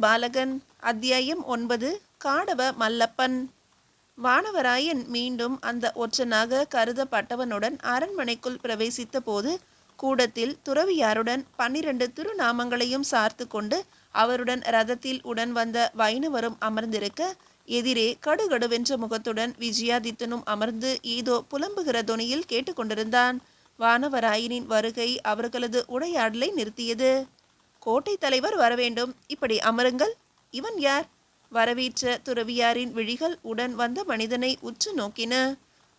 பாலகன். அத்தியாயம் 9. காடவ மல்லப்பன். வானவராயன் மீண்டும் அந்த ஒற்றனாக கருதப்பட்டவனுடன் அரண்மனைக்குள் பிரவேசித்த போது கூடத்தில் துறவியாருடன் 12 திருநாமங்களையும் சார்த்து கொண்டு அவருடன் ரதத்தில் உடன் வந்த வைணவரும் அமர்ந்திருக்க, எதிரே கடுகடுவென்ற முகத்துடன் விஜயாதித்தனும் அமர்ந்து ஏதோ புலம்புகிற தொனியில் கேட்டுக்கொண்டிருந்தான். வானவராயனின் வருகை அவர்களது உரையாடலை நிறுத்தியது. கோட்டை தலைவர் வரவேண்டும், இப்படி அமருங்கள். இவன் யார்? வரவேற்ற துறவியாரின் விழிகள் உடன் வந்த மனிதனை உற்று நோக்கின.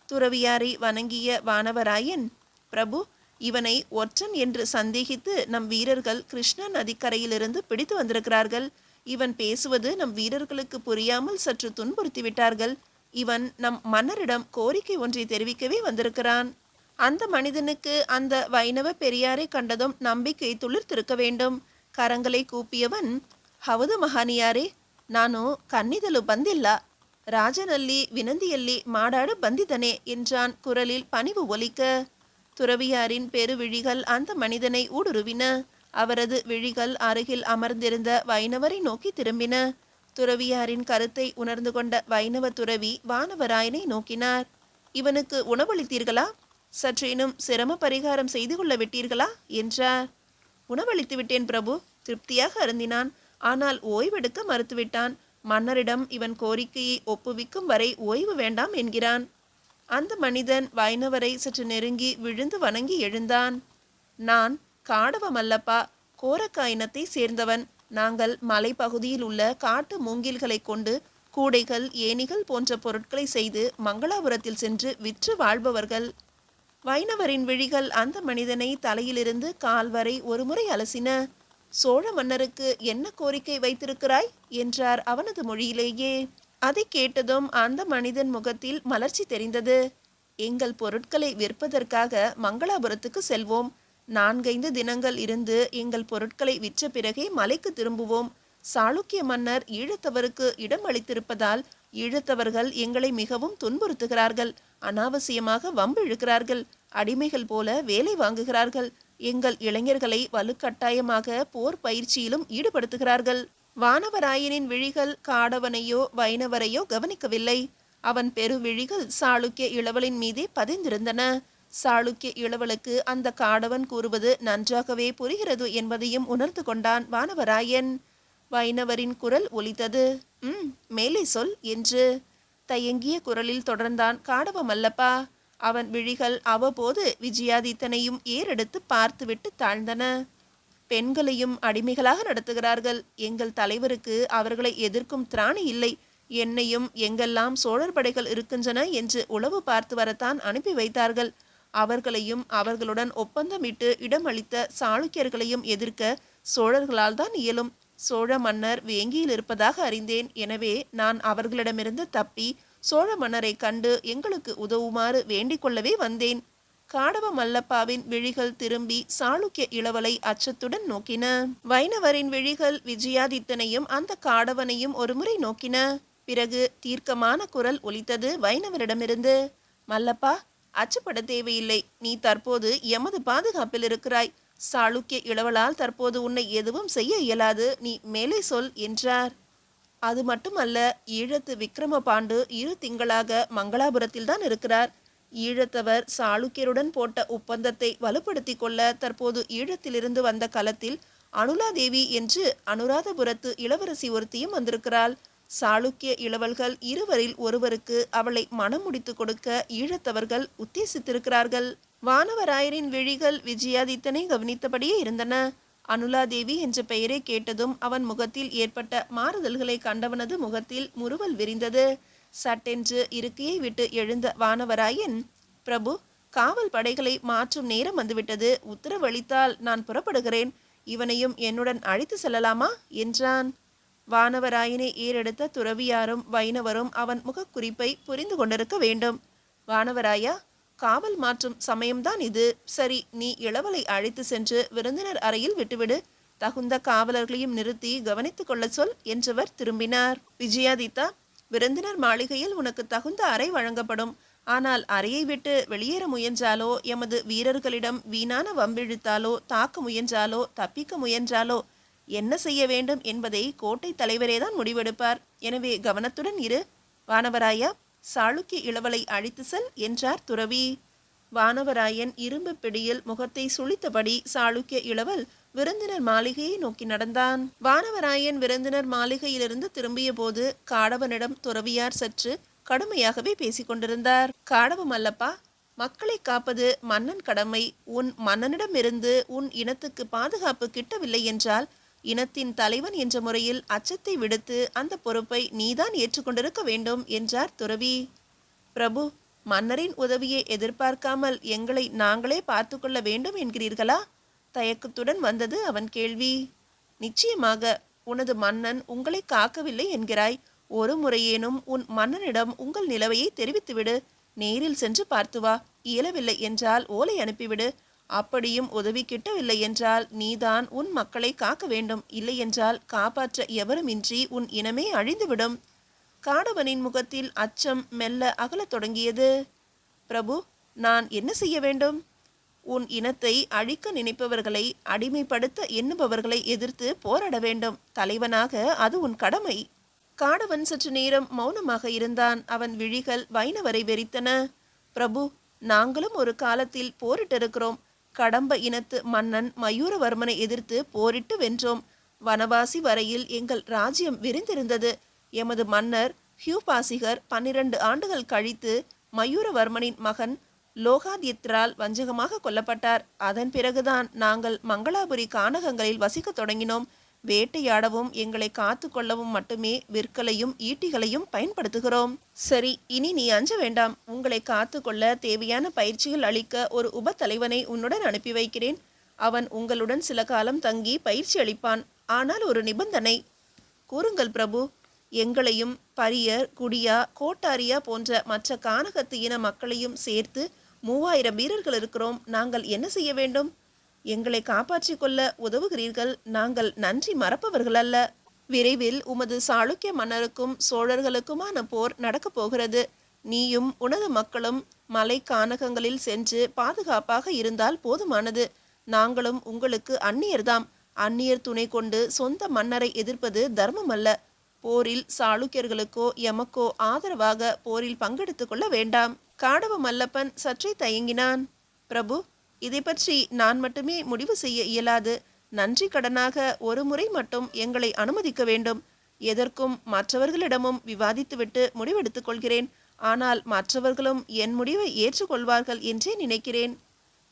துறவியாரை வணங்கிய வானவராயன், பிரபு, இவனை ஒற்றன் என்று சந்தேகித்து நம் வீரர்கள் கிருஷ்ண நதிக்கரையிலிருந்து பிடித்து வந்திருக்கிறார்கள். இவன் பேசுவது நம் வீரர்களுக்கு புரியாமல் சற்று துன்புறுத்திவிட்டார்கள். இவன் நம் மன்னரிடம் கோரிக்கை ஒன்றை தெரிவிக்கவே வந்திருக்கிறான். அந்த மனிதனுக்கு அந்த வைணவ பெரியாரை கண்டதும் நம்பிக்கை துளிர்த்திருக்க வேண்டும். கரங்களை கூப்பியவன், ಹೌದು ಮಹಾನಿಯಾರೇ, ನಾನು ಕನ್ನಿದಲು ಬಂದಿಲ್ಲ, ರಾಜನಲ್ಲಿ ವಿನಂತಿಯಲ್ಲಿ மாடாட ಬಂದಿದ್ದನೆ என்றான் குரலில் பணிவு ஒலிக்க. துறவியாரின் பெருவிழிகள் அந்த மனிதனை ஊடுருவின. அவரது விழிகள் அருகில் அமர்ந்திருந்த வைணவரை நோக்கி திரும்பின. துறவியாரின் கருத்தை உணர்ந்து கொண்ட வைணவ துறவி வானவராயனை நோக்கினார். இவனுக்கு உணவளித்தீர்களா? சற்றேனும் சிரம பரிகாரம் செய்து கொள்ள விட்டீர்களா என்றார். உணவளித்து விட்டேன் பிரபு, திருப்தியாக அருந்தினான். ஆனால் ஓய்வெடுக்க மறுத்துவிட்டான். மன்னரிடம் இவன் கோரிக்கையை ஒப்புவிக்கும் வரை ஓய்வு வேண்டாம் என்கிறான். அந்த மனிதன் வைணவரை சற்று நெருங்கி விழுந்து வணங்கி எழுந்தான். நான் காடவ மல்லப்பா, கோரக்கா இனத்தை சேர்ந்தவன். நாங்கள் மலைப்பகுதியில் உள்ள காட்டு மூங்கில்களை கொண்டு கூடைகள், ஏணிகள் போன்ற பொருட்களை செய்து மங்களாபுரத்தில் சென்று விற்று வாழ்பவர்கள். வைணவரின் விழிகள் அந்த மனிதனை தலையிலிருந்து கால் வரை ஒருமுறை அலசின. சோழ மன்னருக்கு என்ன கோரிக்கை வைத்திருக்கிறாய் என்றார் அவனது மொழியிலேயே. அதை கேட்டதும் அந்த மனிதன் முகத்தில் மலர்ச்சி தெரிந்தது. எங்கள் பொருட்களை விற்பதற்காக மங்களாபுரத்துக்கு செல்வோம். 4-5 தினங்கள் இருந்து எங்கள் பொருட்களை விற்ற பிறகே மலைக்கு திரும்புவோம். சாளுக்கிய மன்னர் ஈழத்தவருக்கு இடம் அளித்திருப்பதால் ஈழத்தவர்கள் எங்களை மிகவும் துன்புறுத்துகிறார்கள். அனாவசியமாக வம்பு இழுக்கிறார்கள். அடிமைகள் போல வேலை வாங்குகிறார்கள். எங்கள் இளைஞர்களை வலுக்கட்டாயமாக போர் பயிற்சியிலும் ஈடுபடுத்துகிறார்கள். வானவராயனின் விழிகள் காடவனையோ வைணவரையோ கவனிக்கவில்லை. அவன் பெருவிழிகள் சாளுக்கிய இளவலின் மீதே பதிந்திருந்தன. சாளுக்கிய இளவலுக்கு அந்த காடவன் கூறுவது நன்றாகவே புரிகிறது என்பதையும் உணர்ந்து கொண்டான் வானவராயன். வைணவரின் குரல் ஒலித்தது. மேலே சொல் என்று தயங்கிய குரலில் தொடர்ந்தான் காடவ மல்லப்பா. அவன் விழிகள் அவ்வப்போது விஜயாதித்தனையும் ஏறெடுத்து பார்த்துவிட்டு தாழ்ந்தன. பெண்களையும் அடிமைகளாக நடத்துகிறார்கள். எங்கள் தலைவருக்கு அவர்களை எதிர்க்கும் திராணி இல்லை. என்னையும் எங்கெல்லாம் சோழர் படைகள் இருக்கின்றன என்று உளவு பார்த்து வரத்தான் அனுப்பி வைத்தார்கள். அவர்களையும் அவர்களுடன் ஒப்பந்தமிட்டு இடமளித்த சாளுக்கியர்களையும் எதிர்க்க சோழர்களால் தான் இயலும். சோழ மன்னர் வேங்கியில் இருப்பதாக அறிந்தேன். எனவே நான் அவர்களிடமிருந்து தப்பி சோழ மன்னரை கண்டு எங்களுக்கு உதவுமாறு வேண்டிக் கொள்ளவே வந்தேன். காடவ மல்லப்பாவின் விழிகள் திரும்பி சாளுக்கிய இளவலை அச்சத்துடன் நோக்கின. வைணவரின் விழிகள் விஜயாதித்தனையும் அந்த காடவனையும் ஒருமுறை நோக்கின. பிறகு தீர்க்கமான குரல் ஒலித்தது வைணவரிடமிருந்து. மல்லப்பா, அச்சப்பட தேவையில்லை. நீ தற்போது எமது பாதுகாப்பில் இருக்கிறாய். சாளுக்கிய இளவலால் தற்போது உன்னை எதுவும் செய்ய இயலாது. நீ மேலே சொல் என்றார். அது மட்டுமல்ல, ஈழத்து விக்ரம பாண்டு 2 திங்களாக மங்களாபுரத்தில் தான் இருக்கிறார். ஈழத்தவர் சாளுக்கியருடன் போட்ட ஒப்பந்தத்தை வலுப்படுத்தி கொள்ள தற்போது ஈழத்திலிருந்து வந்த களத்தில் அனுலாதேவி என்று அனுராதபுரத்து இளவரசி ஒருத்தியும் வந்திருக்கிறாள். சாளுக்கிய இளவல்கள் இருவரில் ஒருவருக்கு அவளை மனம் முடித்து கொடுக்க ஈழத்தவர்கள் உத்தேசித்திருக்கிறார்கள். வானவராயரின் விழிகள் விஜயாதித்தனை கவனித்தபடியே இருந்தன. அனுலாதேவி என்ற பெயரை கேட்டதும் அவன் முகத்தில் ஏற்பட்ட மாறுதல்களை கண்டவனது முகத்தில் முறுவல் விரிந்தது. சட்டென்று இருக்கையை விட்டு எழுந்த வானவராயன், பிரபு, காவல் படைகளை மாற்றும் நேரம் வந்துவிட்டது. உத்தரவளித்தால் நான் புறப்படுகிறேன். இவனையும் என்னுடன் அழைத்து செல்லலாமா என்றான். வானவராயனை ஏறெடுத்த துறவியாரும் வைணவரும் அவன் முகக்குறிப்பை புரிந்து கொண்டிருக்க வேண்டும். வானவராயா, காவல் மாற்றும் சமயம்தான் இது. சரி, நீ இளவலை அழைத்து சென்று விருந்தினர் அறையில் விட்டுவிடு. தகுந்த காவலர்களையும் நிறுத்தி கவனித்துக் கொள்ள சொல் என்றவர் திரும்பினார். விஜயாதித்தா, விருந்தினர் மாளிகையில் உனக்கு தகுந்த அறை வழங்கப்படும். ஆனால் அறையை விட்டு வெளியேற முயன்றாலோ, எமது வீரர்களிடம் வீணான வம்பிழுத்தாலோ, தாக்க முயன்றாலோ, தப்பிக்க முயன்றாலோ என்ன செய்ய வேண்டும் என்பதை கோட்டை தலைவரேதான் முடிவெடுப்பார். எனவே கவனத்துடன் இரு. வானவராயா, சாளுக்கிய இளவலை அழைத்து செல் என்றார் துறவி. வானவராயன் இரும்பு பிடியில் முகத்தை சுளித்தபடி சாளுக்கிய இளவல் விருந்தினர் மாளிகையை நோக்கி நடந்தான். வானவராயன் விருந்தினர் மாளிகையிலிருந்து திரும்பிய போது காடவனிடம் துறவியார் சற்று கடுமையாகவே பேசிக் கொண்டிருந்தார். காடவ மல்லப்பா, மக்களை காப்பது மன்னன் கடமை. உன் மன்னனிடமிருந்து உன் இனத்துக்கு பாதுகாப்பு கிட்டவில்லை என்றால் இனத்தின் தலைவன் என்ற முறையில் அச்சத்தை விடுத்து அந்த பொறுப்பை நீதான் ஏற்றுக்கொண்டிருக்க வேண்டும் என்றார் துறவி. பிரபு, மன்னரின் உதவியை எதிர்பார்க்காமல் எங்களை நாங்களே பார்த்து கொள்ள வேண்டும் என்கிறீர்களா? தயக்கத்துடன் வந்தது அவன் கேள்வி. நிச்சயமாக. உனது மன்னன் உங்களை காக்கவில்லை என்கிறாய். ஒரு முறையேனும் உன் மன்னனிடம் உங்கள் நிலவையை தெரிவித்துவிடு. நேரில் சென்று பார்த்து வா. இயலவில்லை என்றால் ஓலை அனுப்பிவிடு. அப்படியும் உதவி கிட்டவில்லை என்றால் நீதான் உன் மக்களை காக்க வேண்டும். இல்லை என்றால் காப்பாற்ற எவருமின்றி உன் இனமே அழிந்துவிடும். காடவனின் முகத்தில் அச்சம் மெல்ல அகலத் தொடங்கியது. பிரபு, நான் என்ன செய்ய வேண்டும்? உன் இனத்தை அழிக்க நினைப்பவர்களை, அடிமைப்படுத்த எண்ணுபவர்களை எதிர்த்து போராட வேண்டும். தலைவனாக அது உன் கடமை. காடவன் சற்று நேரம் மௌனமாக இருந்தான். அவன் விழிகள் வைணவரை வெறித்தன. பிரபு, நாங்களும் ஒரு காலத்தில் போரிட்டிருக்கிறோம். கடம்ப இனத்து மன்னன் மயூரவர்மனை எதிர்த்து போரிட்டு வென்றோம். வனவாசி வரையில் எங்கள் ராஜ்யம் விரிந்திருந்தது. எமது மன்னர் ஹியூபாசிகர் 12 ஆண்டுகள் கழித்து மயூரவர்மனின் மகன் லோகாதித்ரால் வஞ்சகமாக கொல்லப்பட்டார். அதன் பிறகுதான் நாங்கள் மங்களாபுரி கானகங்களில் வசிக்க தொடங்கினோம். வேட்டையாடவும் எங்களை காத்து கொள்ளவும் மட்டுமே விற்களையும் ஈட்டிகளையும் பயன்படுத்துகிறோம். சரி, இனி நீ அஞ்ச வேண்டாம். உங்களை காத்து கொள்ள தேவையான பயிற்சிகள் அளிக்க ஒரு உப தலைவனை உன்னுடன் அனுப்பி வைக்கிறேன். அவன் உங்களுடன் சில காலம் தங்கி பயிற்சி அளிப்பான். ஆனால் ஒரு நிபந்தனை. கூறுங்கள் பிரபு. எங்களையும் பரியர், குடியா, கோட்டாரியா போன்ற மற்ற கானகத்து இன மக்களையும் சேர்த்து 3000 வீரர்கள் இருக்கிறோம். நாங்கள் என்ன செய்ய வேண்டும்? எங்களை காப்பாற்றிக் கொள்ள உதவுகிறீர்கள். நாங்கள் நன்றி மறப்பவர்கள் அல்ல. விரைவில் உமது சாளுக்கிய மன்னருக்கும் சோழர்களுக்குமான போர் நடக்கப் போகிறது. நீயும் உனது மக்களும் மலை கானகங்களில் சென்று பாதுகாப்பாக இருந்தால் போதுமானது. நாங்களும் உங்களுக்கு அந்நியர்தாம். அந்நியர் துணை கொண்டு சொந்த மன்னரை எதிர்ப்பது தர்மம் அல்ல. போரில் சாளுக்கியர்களுக்கோ எமக்கோ ஆதரவாக போரில் பங்கெடுத்து கொள்ள வேண்டாம். காடவ மல்லப்பன் சற்றே தயங்கினான். பிரபு, இதை பற்றி நான் மட்டுமே முடிவு செய்ய இயலாது. நன்றி கடனாக ஒரு முறை மட்டும் எங்களை அனுமதிக்க வேண்டும். எதற்கும் மற்றவர்களிடமும் விவாதித்துவிட்டு முடிவெடுத்துக் கொள்கிறேன். ஆனால் மற்றவர்களும் என் முடிவை ஏற்றுக்கொள்வார்கள் என்றே நினைக்கிறேன்.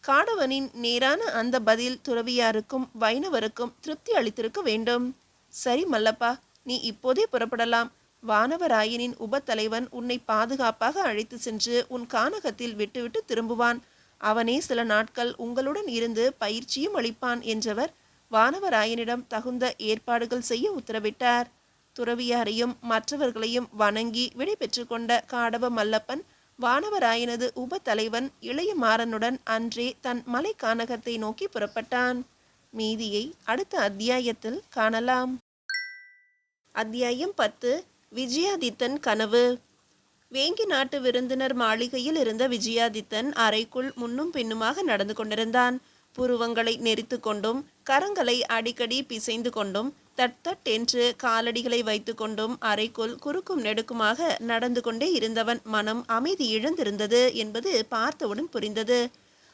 காடவனின் நேரான அந்த பதில் துறவியாருக்கும் வைணவருக்கும் திருப்தி அளித்திருக்க வேண்டும். சரி மல்லப்பா, நீ இப்போதே புறப்படலாம். வானவராயனின் உப தலைவன் உன்னை பாதுகாப்பாக அழைத்து சென்று உன் கானகத்தில் விட்டுவிட்டு திரும்புவான். அவனே சில நாட்கள் உங்களுடன் இருந்து பயிற்சியும் அளிப்பான் என்றவர் வானவராயனிடம் தகுந்த ஏற்பாடுகள் செய்ய உத்தரவிட்டார். துறவியாரையும் மற்றவர்களையும் வணங்கி விடை பெற்று கொண்ட காடவ மல்லப்பன் வானவராயனது உப தலைவன் இளைய மாறனுடன் அன்றே தன் மலை கானகத்தை நோக்கி புறப்பட்டான். மீதியை அடுத்த அத்தியாயத்தில் காணலாம். அத்தியாயம் 10. விஜயாதித்தன் கனவு. வேங்கி நாட்டு விருந்தினர் மாளிகையில் இருந்த விஜயாதித்தன் அறைக்குள் முன்னும் பின்னுமாக நடந்து கொண்டிருந்தான். புருவங்களை நெறித்து கொண்டும் கரங்களை அடிக்கடி பிசைந்து கொண்டும் தட் என்று காலடிகளை வைத்து கொண்டும் அறைக்குள் குறுக்கும் நெடுக்குமாக நடந்து கொண்டே இருந்தவன் மனம் அமைதி இழந்திருந்தது என்பது பார்த்தவுடன் புரிந்தது.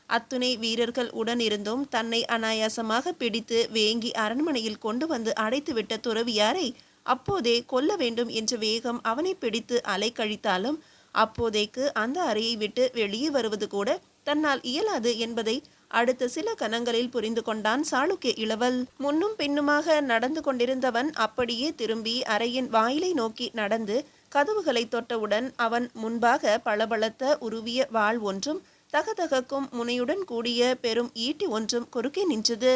அத்துணை வீரர்கள் உடன் இருந்தும் தன்னை அனாயாசமாக பிடித்து வேங்கி அரண்மனையில் கொண்டு வந்து அடைத்துவிட்ட துறவியாரை அப்போதே கொல்ல வேண்டும் என்ற வேகம் அவனை பிடித்து அலைக்கழித்தாலும் அப்போதைக்கு அந்த அறையை விட்டு வெளியே வருவது கூட தன்னால் இயலாது என்பதை அடுத்த சில கணங்களில் புரிந்து கொண்டான் சாளுக்கிய இளவல். முன்னும் பின்னுமாக நடந்து கொண்டிருந்தவன் அப்படியே திரும்பி அறையின் வாயிலை நோக்கி நடந்து கதவுகளை தொட்டவுடன் அவன் முன்பாக பளபளத்த உருவிய வாள் ஒன்றும் தகதகக்கும் முனையுடன் கூடிய பெரும் ஈட்டி ஒன்றும் குறுக்கே நின்றது.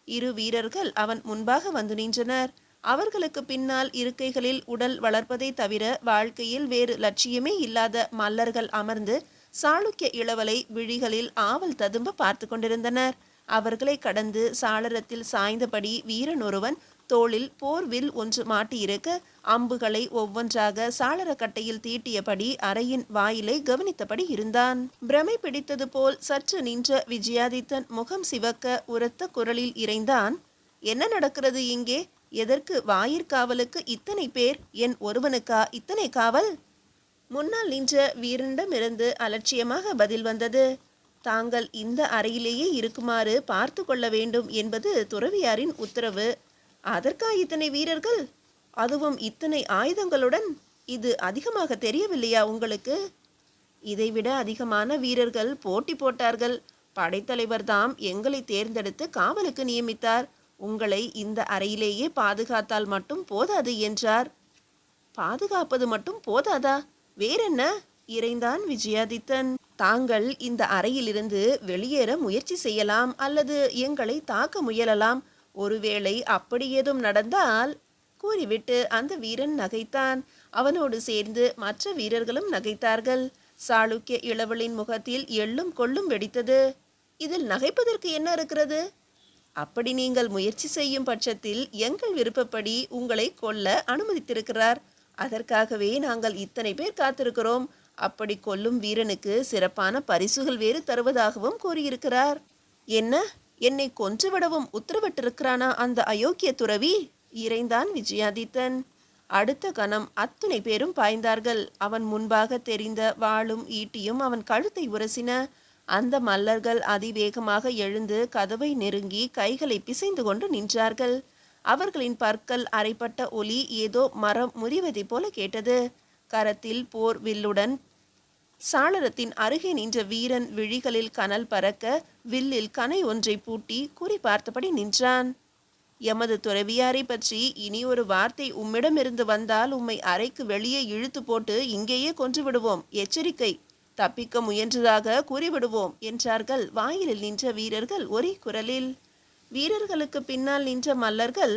இரு வீரர்கள் அவன் முன்பாக வந்து நின்றனர். அவர்களுக்கு பின்னால் இருக்கைகளில் உடல் வளர்ப்பதை தவிர வாழ்க்கையில் வேறு லட்சியமே இல்லாத மல்லர்கள் அமர்ந்து சாளுக்கிய இளவலை விழிகளில் ஆவல் ததும்ப பார்த்து கொண்டிருந்தனர். அவர்களை கடந்து சாளரத்தில் சாய்ந்தபடி வீரன் ஒருவன் தோளில் போர்வில் ஒன்று மாட்டியிருக்க அம்புகளை ஒவ்வொன்றாக சாளரக்கட்டையில் தீட்டியபடி அறையின் வாயிலை கவனித்தபடி இருந்தான். பிரமை பிடித்தது போல் சற்று நின்ற விஜயாதித்தன் முகம் சிவக்க உரத்த குரலில் இறைந்தான். என்ன நடக்கிறது இங்கே? எதற்கு வாயிற்காவலுக்கு இத்தனை பேர்? என் ஒருவனுக்கா இத்தனை காவல்? முன்னால் நின்ற வீரனிடமிருந்து அலட்சியமாக பதில் வந்தது. தாங்கள் இந்த அறையிலேயே இருக்குமாறு பார்த்து கொள்ள வேண்டும் என்பது துறவியாரின் உத்தரவு. அதற்கா இத்தனை வீரர்கள்? அதுவும் இத்தனை ஆயுதங்களுடன்? இது அதிகமாக தெரியவில்லையா உங்களுக்கு? இதைவிட அதிகமான வீரர்கள் போட்டி போட்டார்கள். படைத்தலைவர் தாம் எங்களை தேர்ந்தெடுத்து காவலுக்கு நியமித்தார். உங்களை இந்த அறையிலேயே பாதுகாத்தால் மட்டும் போதாது என்றார். பாதுகாப்பது மட்டும் போதாதா? வேறென்ன? இறைந்தான் விஜயாதித்தன். தாங்கள் இந்த அறையிலிருந்து வெளியேற முயற்சி செய்யலாம், அல்லது எங்களை தாக்க முயலலாம். ஒருவேளை அப்படி ஏதும் நடந்தால் கூறிவிட்டு அந்த வீரன் நகைத்தான். அவனோடு சேர்ந்து மற்ற வீரர்களும் நகைத்தார்கள். சாளுக்கிய இளவலின் முகத்தில் எள்ளும் கொள்ளும் வெடித்தது. இதில் நகைப்பதற்கு என்ன இருக்கிறது? அப்படி நீங்கள் முயற்சி செய்யும் பட்சத்தில் எங்கள் விருப்பப்படி உங்களை கொல்ல அனுமதித்திருக்கிறார். அதற்காகவே நாங்கள் இத்தனை பேர் காத்திருக்கிறோம். அப்படி கொல்லும் வீரனுக்கு சிறப்பான பரிசுகள் வேறு தருவதாகவும் கூறியிருக்கிறார். என்ன, என்னை கொன்றுவிடவும் உத்தரவிட்டிருக்கிறானா அந்த அயோக்கிய துறவி? இறைந்தான் விஜயாதித்தன். அடுத்த கணம் அத்துணை பேரும் பாய்ந்தார்கள். அவன் முன்பாக தெரிந்த வாளும் ஈட்டியும் அவன் கழுத்தை உரசின. அந்த மல்லர்கள் அதிவேகமாக எழுந்து கதவை நெருங்கி கைகளை பிசைந்து கொண்டு நின்றார்கள். அவர்களின் பற்கள் அரைப்பட்ட ஒலி ஏதோ மரம் முறிவதை போல கேட்டது. கரத்தில் போர் வில்லுடன் சாளரத்தின் அருகே நின்ற வீரன் விழிகளில் கனல் பறக்க வில்லில் கனை ஒன்றை பூட்டி குறி பார்த்தபடி நின்றான். எமது துறவியாரை பற்றி இனி ஒரு வார்த்தை உம்மிடமிருந்து வந்தால் உம்மை அறைக்கு வெளியே இழுத்து போட்டு இங்கேயே கொன்று விடுவோம். எச்சரிக்கை! தப்பிக்க முயன்றதாக கூறிவிடுவோம் என்றார்கள் வாயிலில் நின்ற வீரர்கள் ஒரே குரலில். வீரர்களுக்கு பின்னால் நின்ற மல்லர்கள்,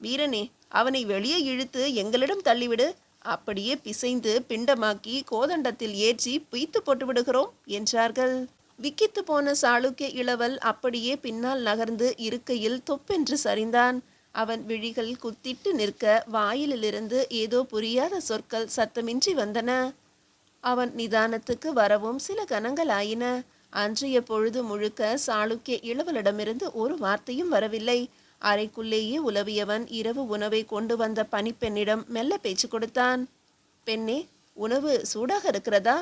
வீரனே, அவனை வெளியே இழுத்து எங்களிடம் தள்ளிவிடு. அப்படியே பிசைந்து பிண்டமாக்கி கோதண்டத்தில் ஏற்றி பிய்த்து போட்டு விடுகிறோம் என்றார்கள். விக்கித்து போன சாளுக்கிய இளவல் அப்படியே பின்னால் நகர்ந்து இருக்கையில் தொப்பென்று சரிந்தான். அவன் விழிகள் குத்திட்டு நிற்க வாயிலிருந்து ஏதோ புரியாத சொற்கள் சத்தமின்றி வந்தன. அவன் நிதானத்துக்கு வரவும் சில கணங்கள் ஆயின. அன்றைய பொழுது முழுக்க சாளுக்கிய இளவலிடமிருந்து ஒரு வார்த்தையும் வரவில்லை. அறைக்குள்ளேயே உலவியவன் இரவு உணவை கொண்டு வந்த பணிப்பெண்ணிடம் மெல்ல பேச்சு கொடுத்தான். பெண்ணே, உணவு சூடாக இருக்கிறதா?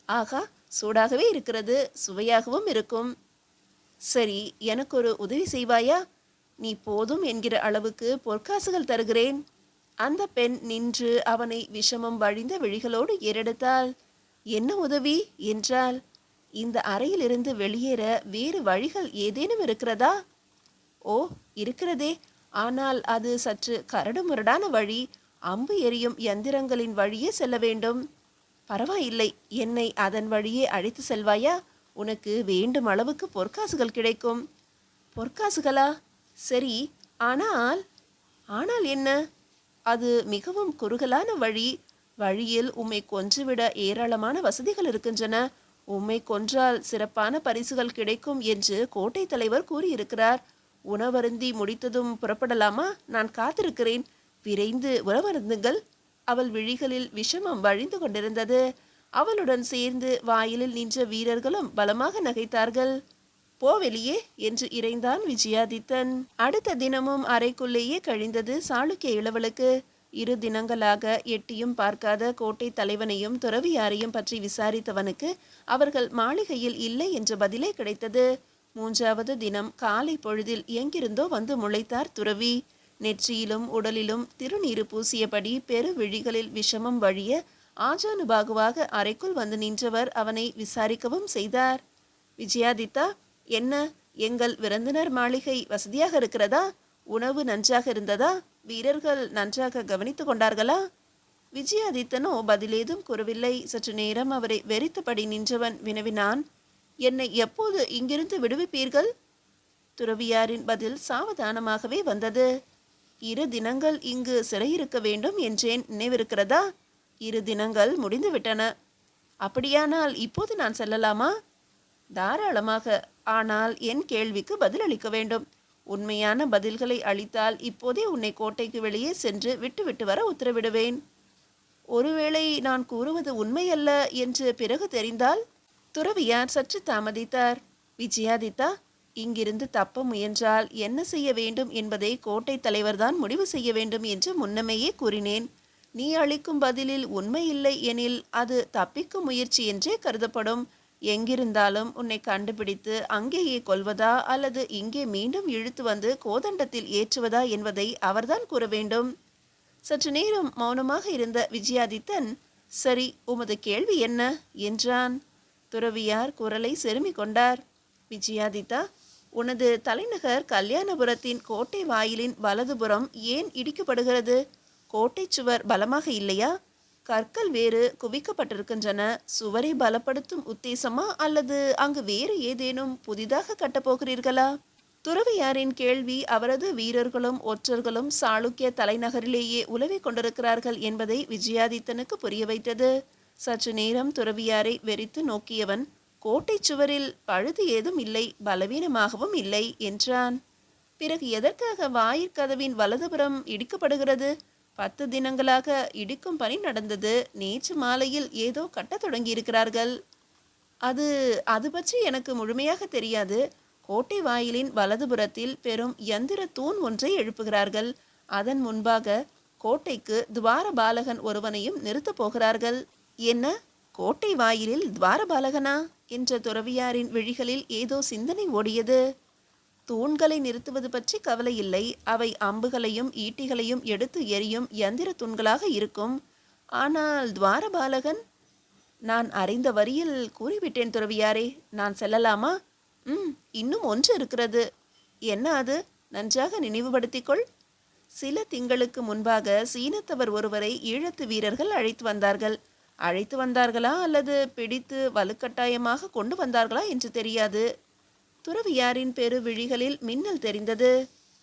ஆகா, சூடாகவே இருக்கிறது, சுவையாகவும் இருக்கும். சரி, எனக்கு ஒரு உதவி செய்வாயா? நீ போதும் என்கிற அளவுக்கு பொற்காசுகள் தருகிறேன். அந்த பெண் நின்று அவனை விஷமம் வழிந்த விழிகளோடு ஏறெடுத்தாள். என்ன உதவி என்றாள். இந்த அறையிலிருந்து வெளியேற வேறு வழிகள் ஏதேனும் இருக்கிறதா? ஓ, இருக்கிறதே. ஆனால் அது சற்று கரடுமுரடான வழி. அம்பு எறியும் யந்திரங்களின் வழியே செல்ல வேண்டும். பரவாயில்லை, என்னை அதன் வழியே அழைத்து செல்வாயா? உனக்கு வேண்டும் அளவுக்கு பொற்காசுகள் கிடைக்கும். பொற்காசுகளா? சரி, ஆனால் ஆனால் என்ன? அது மிகவும் குறுகலான வழி. வழியில் உம்மை கொன்றுவிட ஏராளமான வசதிகள் இருக்கின்றன. உம்மை கொன்றால் சிறப்பான பரிசுகள் கிடைக்கும் என்று கோட்டை தலைவர் கூறியிருக்கிறார். உணவருந்தி முடித்ததும் புறப்படலாமா? நான் காத்திருக்கிறேன். விரைந்து உணவருந்துங்கள். அவள் விழிகளில் விஷமம் வழிந்து கொண்டிருந்தது. அவளுடன் சேர்ந்து வாயிலில் நின்ற வீரர்களும் பலமாக நகைத்தார்கள். போ வெளியே என்று இறைந்தான் விஜயாதித்தன். அடுத்த தினமும் அறைக்குள்ளேயே கழிந்தது சாளுக்கிய இளவலுக்கு. 2 தினங்களாக எட்டியும் பார்க்காத கோட்டை தலைவனையும் துறவியாரையும் பற்றி விசாரித்தவனுக்கு அவர்கள் மாளிகையில் இல்லை என்ற பதிலே கிடைத்தது. 3வது தினம் காலை பொழுதில் எங்கிருந்தோ வந்து முளைத்தார் துறவி. நெற்றியிலும் உடலிலும் திருநீறு பூசியபடி பெரு விழிகளில் விஷமம் வழிய ஆஜானுபாகுவாக அறைக்குள் வந்து நின்றவர் அவனை விசாரிக்கவும் செய்தார். விஜயாதித்தா, என்ன, எங்கள் விருந்தினர் மாளிகை வசதியாக இருக்கிறதா? உணவு நன்றாக இருந்ததா? வீரர்கள் நன்றாக கவனித்து கொண்டார்களா? விஜயாதித்தனோ பதிலேதும் கூறவில்லை. சற்று நேரம் அவரை வெறித்தபடி நின்றவன் வினவினான். என்னை எப்போது இங்கிருந்து விடுவிப்பீர்கள்? துறவியாரின் பதில் சாவதானமாகவே வந்தது. 2 தினங்கள் இங்கு சிறையிருக்க வேண்டும் என்றேன், நினைவிருக்கிறதா? 2 தினங்கள் முடிந்துவிட்டன. அப்படியானால் இப்போது நான் செல்லலாமா? தாராளமாக. ஆனால் என் கேள்விக்கு பதிலளிக்க வேண்டும். உண்மையான பதில்களை அளித்தால் இப்போதே உன்னை கோட்டைக்கு வெளியே சென்று விட்டுவிட்டு வர உத்தரவிடுவேன். ஒருவேளை நான் கூறுவது உண்மையல்ல என்று பிறகு தெரிந்தால்? துறவியார் சற்று தாமதித்தார். விஜயாதித்தா, இங்கிருந்து தப்ப முயன்றால் என்ன செய்ய வேண்டும் என்பதை கோட்டை தலைவர்தான் முடிவு செய்ய வேண்டும் என்று முன்னமேயே கூறினேன். நீ அளிக்கும் பதிலில் உண்மை இல்லை எனில் அது தப்பிக்கும் முயற்சி என்றே கருதப்படும். எங்கிருந்தாலும் உன்னை கண்டுபிடித்து அங்கேயே கொல்வதா அல்லது இங்கே மீண்டும் இழுத்து வந்து கோதண்டத்தில் ஏற்றுவதா என்பதை அவர்தான் கூற வேண்டும். சற்று நேரம் மௌனமாக இருந்த விஜயாதித்தன், சரி, உமது கேள்வி என்ன என்றான். துறவியார் குரலை செருமிக் கொண்டார். விஜயாதித்தா, உனது தலைநகர் கல்யாணபுரத்தின் கோட்டை வாயிலின் வலதுபுறம் ஏன் இடிக்கப்படுகிறது? கோட்டை சுவர் பலமாக இல்லையா? கற்கள் வேறு குவிக்கப்பட்டிருக்கின்றன. சுவரை பலப்படுத்தும் உத்தேசமா அல்லது அங்கு வேறு ஏதேனும் புதிதாக கட்டப்போகிறீர்களா? துறவியாரின் கேள்வி அவரது வீரர்களும் ஒற்றர்களும் சாளுக்கிய தலைநகரிலேயே உலவிக் கொண்டிருக்கிறார்கள் என்பதை விஜயாதித்தனுக்கு புரிய வைத்தது. சற்று நேரம் துறவியாரை வெறித்து நோக்கியவன், கோட்டை சுவரில் பழுது ஏதும் இல்லை, பலவீனமாகவும் இல்லை என்றான். பிறகு எதற்காக வாயிற்கதவின் வலதுபுறம் இடிக்கப்படுகிறது? 10 தினங்களாக இடிக்கும் பணி நடந்தது. நேற்று மாலையில் ஏதோ கட்டத் தொடங்கியிருக்கிறார்கள். அது பற்றி எனக்கு முழுமையாக தெரியாது. கோட்டை வாயிலின் வலதுபுறத்தில் பெரும் யந்திர தூண் ஒன்றை எழுப்புகிறார்கள். அதன் முன்பாக கோட்டைக்கு துவாரபாலகன் ஒருவனையும் நிறுத்தப் போகிறார்கள். என்ன, கோட்டை வாயிலில் துவாரபாலகனா என்ற துறவியாரின் விழிகளில் ஏதோ சிந்தனை ஓடியது. தூண்களை நிறுத்துவது பற்றி கவலை இல்லை. அவை அம்புகளையும் ஈட்டிகளையும் எடுத்து எரியும் யந்திர தூண்களாக இருக்கும். ஆனால் துவாரபாலகன்? நான் அறிந்த வரியில் கூறிவிட்டேன் துறவியாரே. நான் செல்லலாமா? இன்னும் ஒன்று இருக்கிறது. என்ன அது? நன்றாக நினைவுபடுத்திக்கொள். சில திங்களுக்கு முன்பாக சீனத்தவர் ஒருவரை ஈழத்து வீரர்கள் அழைத்து வந்தார்களா அல்லது பிடித்து வலுக்கட்டாயமாக கொண்டு வந்தார்களா என்று தெரியாது. துறவியாரின் பெரு விழிகளில் மின்னல் தெரிந்தது.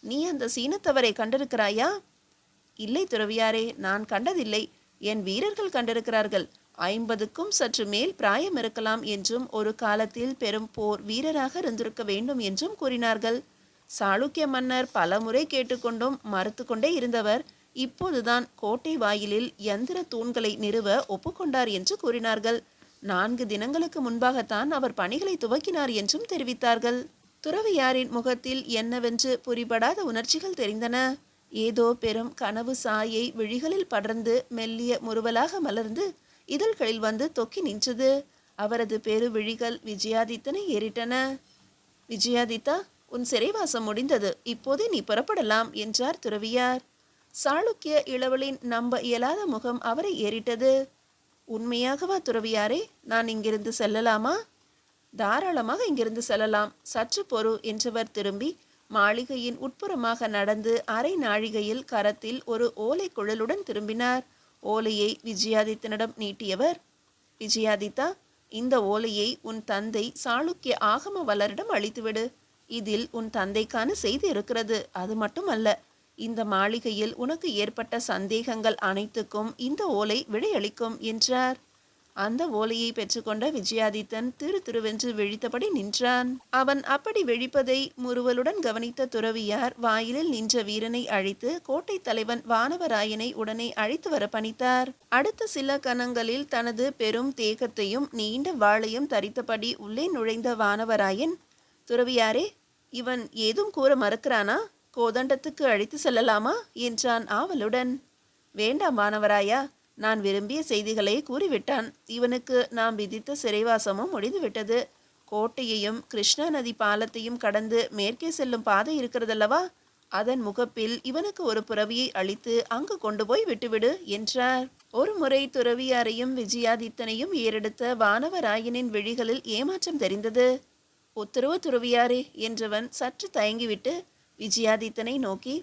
நீ அந்த சீனத்தவரை கண்டிருக்கிறாயா? இல்லை துறவியாரே, நான் கண்டதில்லை. என் வீரர்கள் கண்டிருக்கிறார்கள். 50க்கும் சற்று மேல் பிராயம் இருக்கலாம் என்றும் ஒரு காலத்தில் பெரும் போர் வீரராக இருந்திருக்க வேண்டும் என்றும் கூறினார்கள். சாளுக்கிய மன்னர் பலமுறை கேட்டுக்கொண்டும் மறுத்து கொண்டே இருந்தவர் இப்போதுதான் கோட்டை வாயிலில் யந்திர தூண்களை நிறுவ ஒப்புக்கொண்டார் என்று கூறினார்கள். 4 தினங்களுக்கு முன்பாகத்தான் அவர் பணிகளை துவக்கினார் என்றும் தெரிவித்தார்கள். துறவியாரின் முகத்தில் என்னவென்று புரிபடாத உணர்ச்சிகள் தெரிந்தன. ஏதோ பெரும் கனவு சாயை விழிகளில் படர்ந்து மெல்லிய முறுவலாக மலர்ந்து இதழ்களில் வந்து தொக்கி நின்றது. அவரது பெரு விழிகள் விஜயாதித்தனை ஏறிட்டன. விஜயாதித்தா, உன் சிறைவாசம் முடிந்தது. இப்போதே நீ புறப்படலாம் என்றார் துறவியார். சாளுக்கிய இளவலின் நம்ப இயலாத முகம் அவரை ஏறிட்டது. உண்மையாகவா துறவியாரே? நான் இங்கிருந்து செல்லலாமா? தாராளமாக இங்கிருந்து செல்லலாம். சற்று பொறு என்றவர் திரும்பி மாளிகையின் உட்புறமாக நடந்து அரை நாழிகையில் கரத்தில் ஒரு ஓலை குழலுடன் திரும்பினார். ஓலையை விஜயாதித்தனிடம் நீட்டியவர், விஜயாதித்தா, இந்த ஓலையை உன் தந்தை சாளுக்கிய ஆகம வல்லரிடம் அளித்துவிடு. இதில் உன் தந்தைக்கான செய்தி இருக்கிறது. அது மட்டுமல்ல, இந்த மாளிகையில் உனக்கு ஏற்பட்ட சந்தேகங்கள் அனைத்துக்கும் இந்த ஓலை விடையளிக்கும் என்றார். அந்த ஓலையை பெற்றுக்கொண்ட விஜயாதித்தன் திருவென்று விழித்தபடி நின்றான். அவன் அப்படி விழிப்பதை முறுவலுடன் கவனித்த துறவியார் வாயிலில் நின்ற வீரனை அழைத்து கோட்டை தலைவன் வானவராயனை உடனே அழைத்து வர பணித்தார். அடுத்த சில கணங்களில் தனது பெரும் தேகத்தையும் நீண்ட வாளையும் தரித்தபடி உள்ளே நுழைந்த வானவராயன், துறவியாரே, இவன் ஏதும் கூற மறுக்கிறானா? கோதண்டத்துக்கு அழைத்து செல்லலாமா என்றான் ஆவலுடன். வேண்டாம் வானவராயா, நான் விரும்பிய செய்திகளை கூறிவிட்டான். இவனுக்கு நாம் விதித்த சிறைவாசமும் முடிந்துவிட்டது. கோட்டையையும் கிருஷ்ணா நதி பாலத்தையும் கடந்து மேற்கே செல்லும் பாதை இருக்கிறதல்லவா, அதன் முகப்பில் இவனுக்கு ஒரு புறவியை அளித்து அங்கு கொண்டு போய் விட்டுவிடு என்றார். ஒரு முறை துறவியாரையும் விஜயாதித்தனையும் ஏறெடுத்த வானவராயனின் விழிகளில் ஏமாற்றம் தெரிந்தது. உத்தரவு துறவியாரே என்றவன் சற்று தயங்கிவிட்டு விஜயாதித்தனை நோக்கி,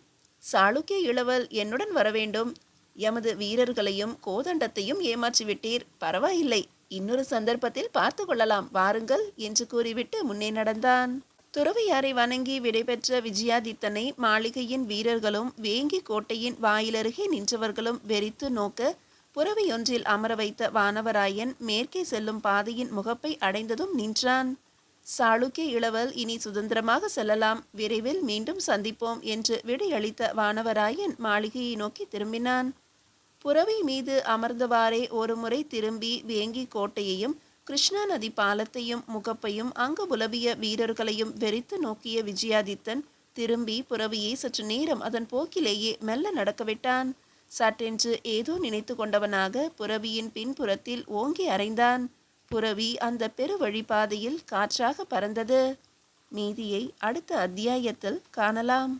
சாளுக்கிய இளவல் என்னுடன் வரவேண்டும். எமது வீரர்களையும் கோதண்டத்தையும் ஏமாற்றிவிட்டீர். பரவாயில்லை, இன்னொரு சந்தர்ப்பத்தில் பார்த்து கொள்ளலாம், வாருங்கள் என்று கூறிவிட்டு முன்னே நடந்தான். துறவியாரை வணங்கி விடைபெற்ற விஜயாதித்தனை மாளிகையின் வீரர்களும் வேங்கி கோட்டையின் வாயிலருகே நின்றவர்களும் வெறித்து நோக்க புறவியொன்றில் அமர வைத்த வானவராயன் மேற்கே செல்லும் பாதையின் முகப்பை அடைந்ததும் நின்றான். சாளுக்கிய இளவல் இனி சுதந்திரமாக செல்லலாம், விரைவில் மீண்டும் சந்திப்போம் என்று விடையளித்த வானவராயன் மாளிகையை நோக்கி திரும்பினான். புறவி மீது அமர்ந்தவாறே ஒரு முறை திரும்பி வேங்கி கோட்டையையும் கிருஷ்ணா நதி பாலத்தையும் முகப்பையும் அங்கு உலவிய வீரர்களையும் வெறித்து நோக்கிய விஜயாதித்தன் திரும்பி புறவியை சற்று நேரம் அதன் போக்கிலேயே மெல்ல நடக்கவிட்டான். சட்டென்று ஏதோ நினைத்து கொண்டவனாக புறவியின் பின்புறத்தில் ஓங்கி அறைந்தான். புறவி அந்த பெரு வழிபாதையில் காற்றாக பறந்தது. மீதியை அடுத்த அத்தியாயத்தில் காணலாம்.